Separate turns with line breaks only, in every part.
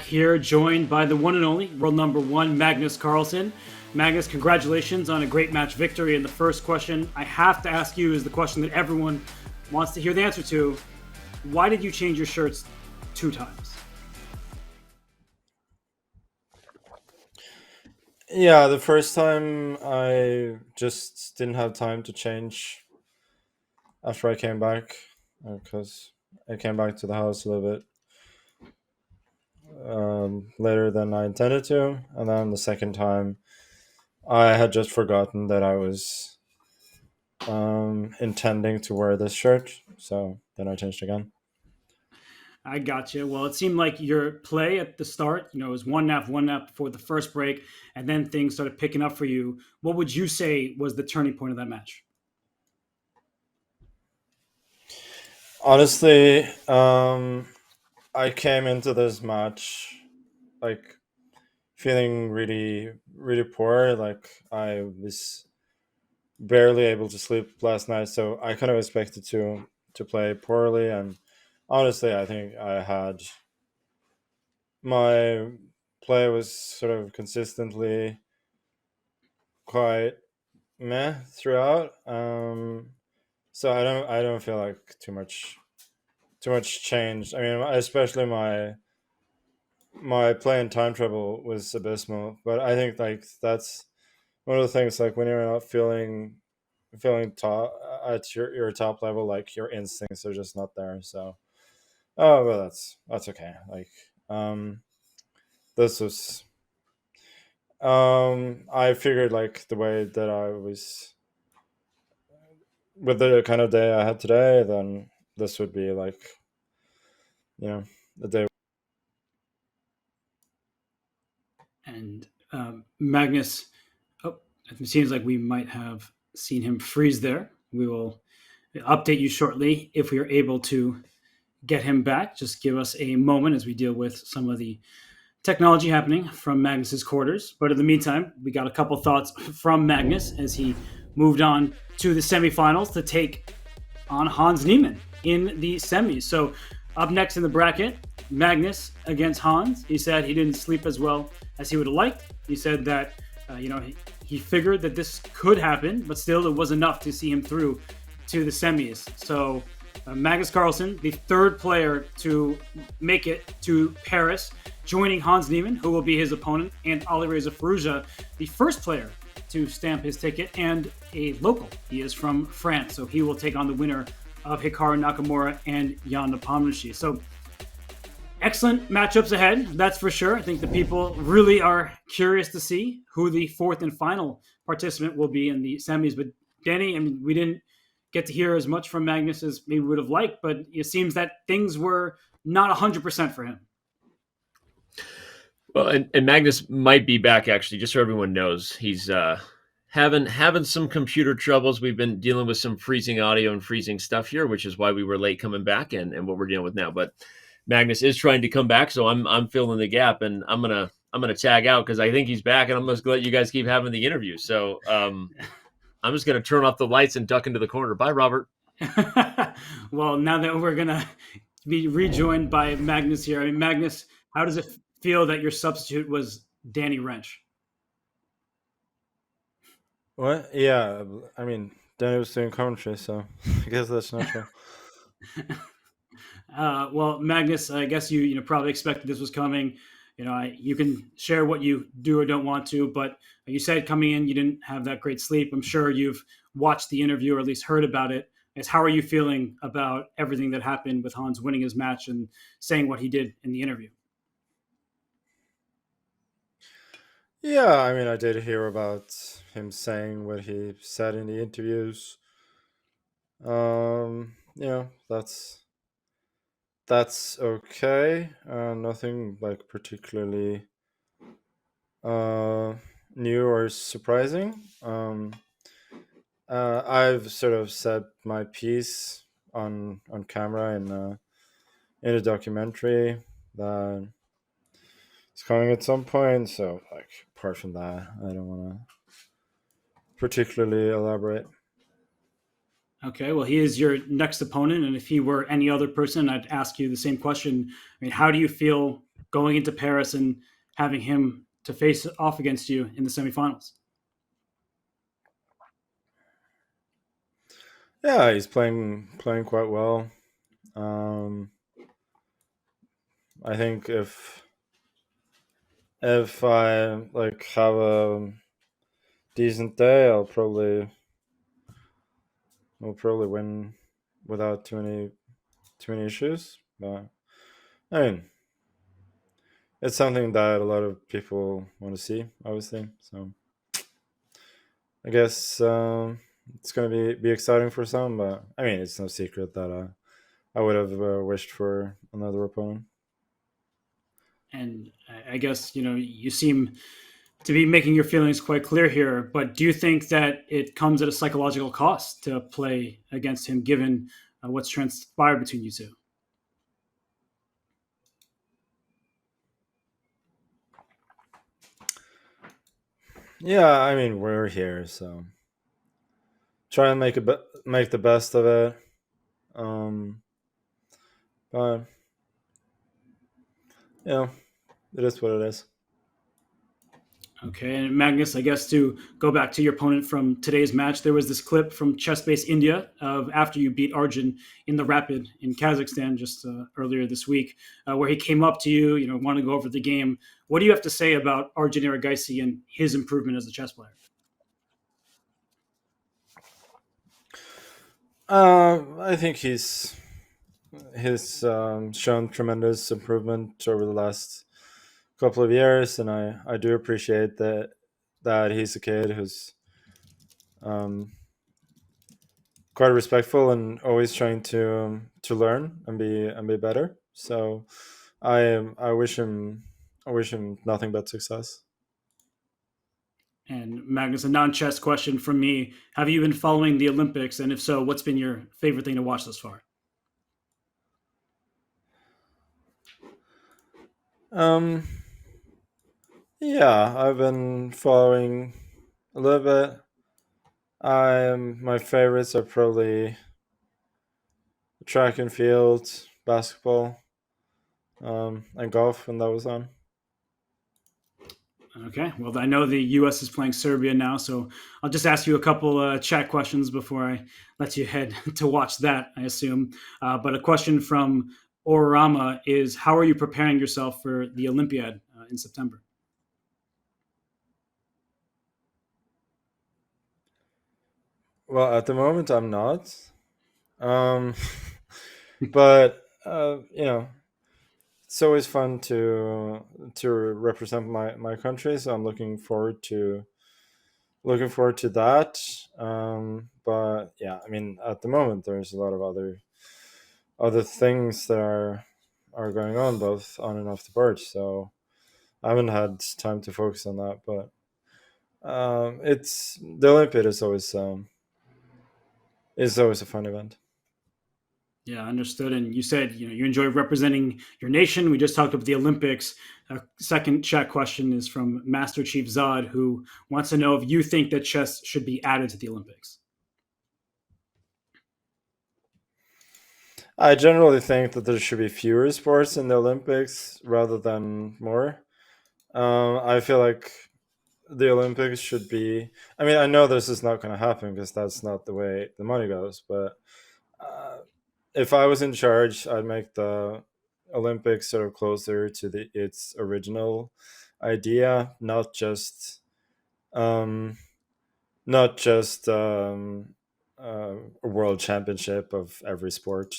here joined by the one and only world number one, Magnus Carlsen. Magnus, congratulations on a great match victory. And the first question I have to ask you is the question that everyone wants to hear the answer to. Why did you change your shirts 2 times?
Yeah, the first time I just didn't have time to change after I came back because I came back to the house a little bit later than I intended to. And then the second time, I had just forgotten that I was intending to wear this shirt. So then I changed again.
I got you. Well, it seemed like your play at the start, it was one nap before the first break, and then things started picking up for you. What would you say was the turning point of that match?
Honestly, I came into this match like feeling really, really poor. Like I was barely able to sleep last night, so I kind of expected to play poorly. And honestly, I think I had my play was sort of consistently quite meh throughout. So I don't feel like too much changed. I mean, especially my play in time trouble was abysmal. But I think like that's one of the things, like when you're not feeling top at your top level, like your instincts are just not there. So well, that's okay. Like this was I figured like the way that I was with the kind of day I had today, then this would be like, the day.
And Magnus, it seems like we might have seen him freeze there. We will update you shortly if we are able to get him back. Just give us a moment as we deal with some of the technology happening from Magnus's quarters. But in the meantime, we got a couple thoughts from Magnus as he moved on to the semifinals to take on Hans Niemnann in the semis. So up next in the bracket, Magnus against Hans. He said he didn't sleep as well as he would have liked. He said that he figured that this could happen, but still it was enough to see him through to the semis. So Magnus Carlsen, the third player to make it to Paris, joining Hans Niemnann, who will be his opponent, and Alireza Firouzja, the first player to stamp his ticket, and a local. He is from France, so he will take on the winner of Hikaru Nakamura and Jan Nepomniachtchi. So excellent matchups ahead, that's for sure. I think the people really are curious to see who the fourth and final participant will be in the semis. But Danny, I mean, we didn't get to hear as much from Magnus as maybe we would have liked, but it seems that things were not 100% for him.
Well, and Magnus might be back, actually, just so everyone knows. He's having some computer troubles. We've been dealing with some freezing audio and freezing stuff here, which is why we were late coming back and what we're dealing with now. But Magnus is trying to come back, so I'm filling the gap, and I'm gonna tag out because I think he's back, and I'm just gonna let you guys keep having the interview. So I'm just gonna turn off the lights and duck into the corner. Bye, Robert.
Well, now that we're gonna be rejoined by Magnus here, I mean, Magnus, how does it feel that your substitute was Danny Wrench?
What? Yeah, I mean, Danny was doing commentary, so I guess that's natural.
Well, Magnus, I guess you probably expected this was coming. You can share what you do or don't want to, but you said coming in you didn't have that great sleep. I'm sure you've watched the interview or at least heard about it. How are you feeling about everything that happened with Hans winning his match and saying what he did in the interview?
Yeah, I mean, I did hear about him saying what he said in the interviews. That's okay. Nothing like particularly uh, new or surprising. I've sort of said my piece on camera in a documentary that it's coming at some point. So, like, apart from that, I don't want to particularly elaborate.
Okay, well, he is your next opponent, and if he were any other person, I'd ask you the same question. I mean, how do you feel going into Paris and having him to face off against you in the semifinals?
Yeah, he's playing quite well. I think if I like have a decent day, I'll probably win without too many issues. But I mean, it's something that a lot of people want to see, obviously. So I guess it's gonna be exciting for some. But I mean, it's no secret that I would have wished for another opponent.
And I guess, you seem to be making your feelings quite clear here, but do you think that it comes at a psychological cost to play against him given what's transpired between you two?
Yeah, I mean, we're here, so try and make the best of it. Um, but you know, it is what it is.
Okay, and Magnus, I guess to go back to your opponent from today's match, there was this clip from Chess Base India of after you beat Arjun in the Rapid in Kazakhstan just earlier this week, where he came up to you, wanted to go over the game. What do you have to say about Arjun Erigaisi and his improvement as a chess player?
I think he's shown tremendous improvement over the last couple of years, and I do appreciate that he's a kid who's um, quite respectful and always trying to learn and be better. So I wish him nothing but success.
And Magnus, a non-chess question from me: have you been following the Olympics, and if so, what's been your favorite thing to watch thus far?
Um, yeah, I've been following a little bit. My favorites are probably track and field, basketball, and golf when that was on.
Okay, well, I know the U.S. is playing Serbia now, so I'll just ask you a couple chat questions before I let you head to watch that, I assume. But a question from Orama is: how are you preparing yourself for the Olympiad in September?
Well, at the moment, I'm not. Um, but it's always fun to represent my country. So I'm looking forward to that. But yeah, I mean, at the moment, there's a lot of other things that are going on both on and off the board. So I haven't had time to focus on that. But it's the Olympiad is always a fun event.
Yeah, understood. And you said you enjoy representing your nation. We just talked about the Olympics. A second chat question is from Master Chief Zod, who wants to know if you think that chess should be added to the Olympics.
I generally think that there should be fewer sports in the Olympics rather than more. I feel like the Olympics should be. I mean, I know this is not going to happen because that's not the way the money goes. But uh, if I was in charge, I'd make the Olympics sort of closer to its original idea, um, not just a world championship of every sport.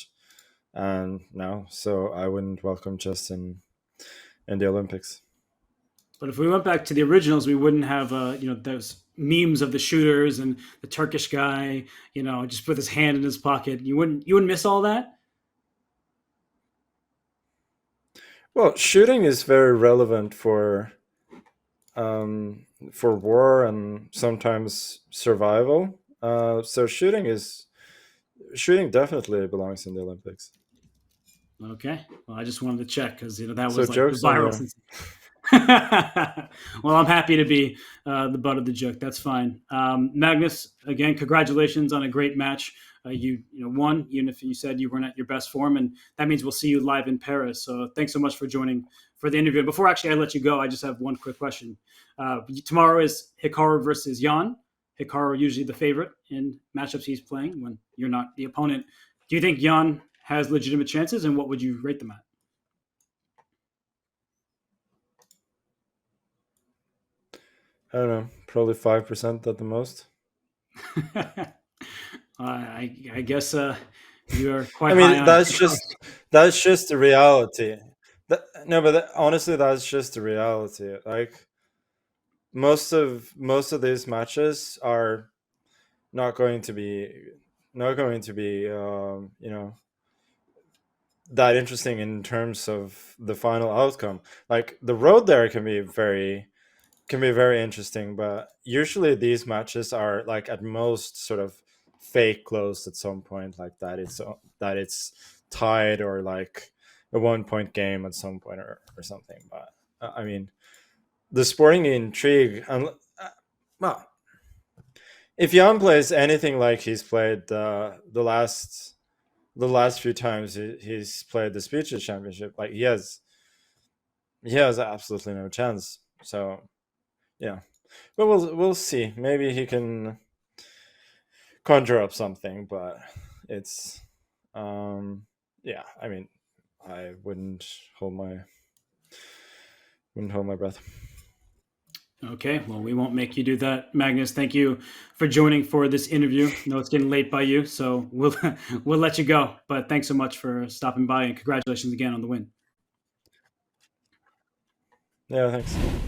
And no, so I wouldn't welcome chess in the Olympics.
But if we went back to the originals, we wouldn't have those memes of the shooters and the Turkish guy, just with his hand in his pocket. You wouldn't miss all that.
Well, shooting is very relevant for war and sometimes survival. So shooting definitely belongs in the Olympics.
Okay. Well, I just wanted to check because that
So
was like the
jokes on
viral.
you.
Well, I'm happy to be the butt of the joke. That's fine. Magnus, again, congratulations on a great match. you won, even if you said you weren't at your best form, and that means we'll see you live in Paris. So thanks so much for joining for the interview. Before actually I let you go, I just have one quick question. Tomorrow is Hikaru versus Jan. Hikaru usually the favorite in matchups he's playing when you're not the opponent. Do you think Jan has legitimate chances, and what would you rate them at?
I don't know, probably 5% at the most.
I guess you are quite.
I mean,
high on
that's just the reality. Honestly, that's just the reality. Like most of these matches are not going to be that interesting in terms of the final outcome. Like the road there can be very interesting, but usually these matches are like at most sort of fake close at some point, like that it's tied or like a 1 point game at some point or something. But I mean, the sporting intrigue, and well, if Jan plays anything like he's played the last few times he's played the Speeches Championship, like he has absolutely no chance. So yeah, but we'll see. Maybe he can conjure up something, but it's yeah. I mean, I wouldn't hold my breath.
Okay, well, we won't make you do that, Magnus. Thank you for joining for this interview. I know it's getting late by you, so we'll we'll let you go. But thanks so much for stopping by, and congratulations again on the win.
Yeah, thanks.